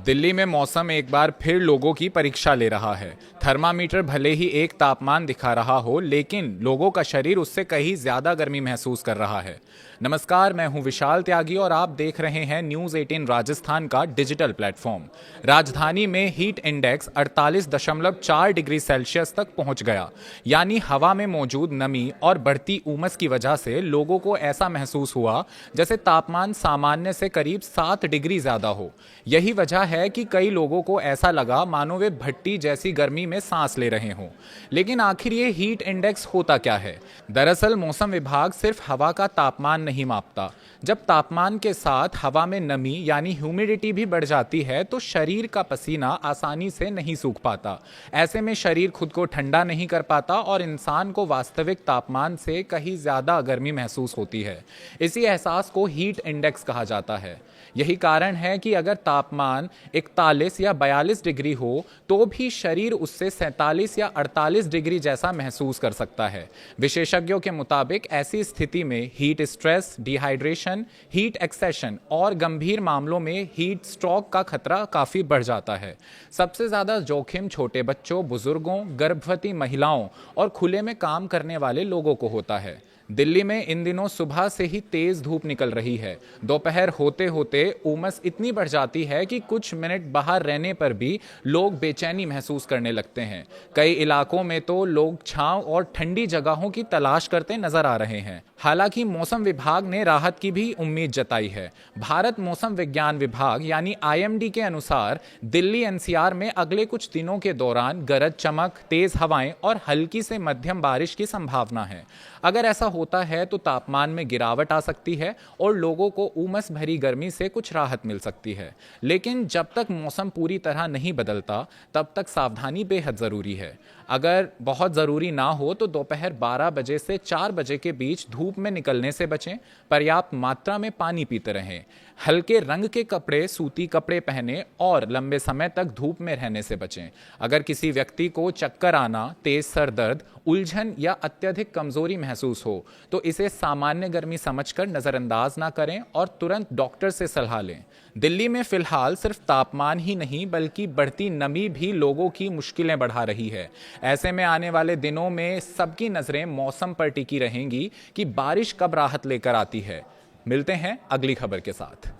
दिल्ली में मौसम एक बार फिर लोगों की परीक्षा ले रहा है। थर्मामीटर भले ही एक तापमान दिखा रहा हो, लेकिन लोगों का शरीर उससे कहीं ज्यादा गर्मी महसूस कर रहा है। नमस्कार, मैं हूं विशाल त्यागी और आप देख रहे हैं न्यूज 18 राजस्थान का डिजिटल प्लेटफॉर्म। राजधानी में हीट इंडेक्स 48.4 डिग्री सेल्सियस तक पहुंच गया, यानी हवा में मौजूद नमी और बढ़ती उमस की वजह से लोगों को ऐसा महसूस हुआ जैसे तापमान सामान्य से करीब 7 डिग्री ज्यादा हो। यही वजह है कि कई लोगों को ऐसा लगा मानो वे भट्टी जैसी गर्मी में सांस ले रहे हों। लेकिन आखिर ये हीट इंडेक्स होता क्या है? दरअसल मौसम विभाग सिर्फ हवा का तापमान नहीं मापता। जब तापमान के साथ हवा में नमी यानी ह्यूमिडिटी भी बढ़ जाती है तो शरीर का पसीना आसानी से नहीं सूख पाता। ऐसे में शरीर खुद को ठंडा नहीं कर पाता और इंसान को वास्तविक तापमान से कहीं ज्यादा गर्मी महसूस होती है। इसी एहसास को हीट इंडेक्स कहा जाता है। यही कारण है कि अगर तापमान 41 या 42 डिग्री हो तो भी शरीर उससे 47 या 48 डिग्री जैसा महसूस कर सकता है। विशेषज्ञों के मुताबिक ऐसी स्थिति में heat stress, dehydration, heat exhaustion और गंभीर मामलों में हीट स्ट्रोक का खतरा काफी बढ़ जाता है। सबसे ज्यादा जोखिम छोटे बच्चों, बुजुर्गों, गर्भवती महिलाओं और खुले में काम करने वाले लोगों को होता है। दिल्ली में इन दिनों सुबह से ही तेज धूप निकल रही है। दोपहर होते होते उमस इतनी बढ़ जाती है कि कुछ मिनट बाहर रहने पर भी लोग बेचैनी महसूस करने लगते हैं। कई इलाकों में तो लोग छांव और ठंडी जगहों की तलाश करते नजर आ रहे हैं। हालांकि मौसम विभाग ने राहत की भी उम्मीद जताई है। भारत मौसम विज्ञान विभाग यानी IMD के अनुसार दिल्ली NCR में अगले कुछ दिनों के दौरान गरज चमक, तेज हवाएं और हल्की से मध्यम बारिश की संभावना है। अगर ऐसा होता है तो तापमान में गिरावट आ सकती है और लोगों को उमस भरी गर्मी से कुछ राहत मिल सकती है। लेकिन जब तक मौसम पूरी तरह नहीं बदलता तब तक सावधानी बेहद जरूरी है। अगर बहुत जरूरी ना हो तो दोपहर 12 बजे से 4 बजे के बीच धूप में निकलने से बचें। पर्याप्त मात्रा में पानी पीते रहें। हल्के रंग के कपड़े, सूती कपड़े पहने और लंबे समय तक धूप में रहने से बचें। अगर किसी व्यक्ति को चक्कर आना, तेज सर दर्द, उलझन या अत्यधिक कमजोरी महसूस हो तो इसे सामान्य गर्मी समझकर नजरअंदाज ना करें और तुरंत डॉक्टर से सलाह लें। दिल्ली में फिलहाल सिर्फ तापमान ही नहीं बल्कि बढ़ती नमी भी लोगों की मुश्किलें बढ़ा रही है। ऐसे में आने वाले दिनों में सबकी नजरें मौसम पर टिकी रहेंगी कि बारिश कब राहत लेकर आती है। मिलते हैं अगली खबर के साथ।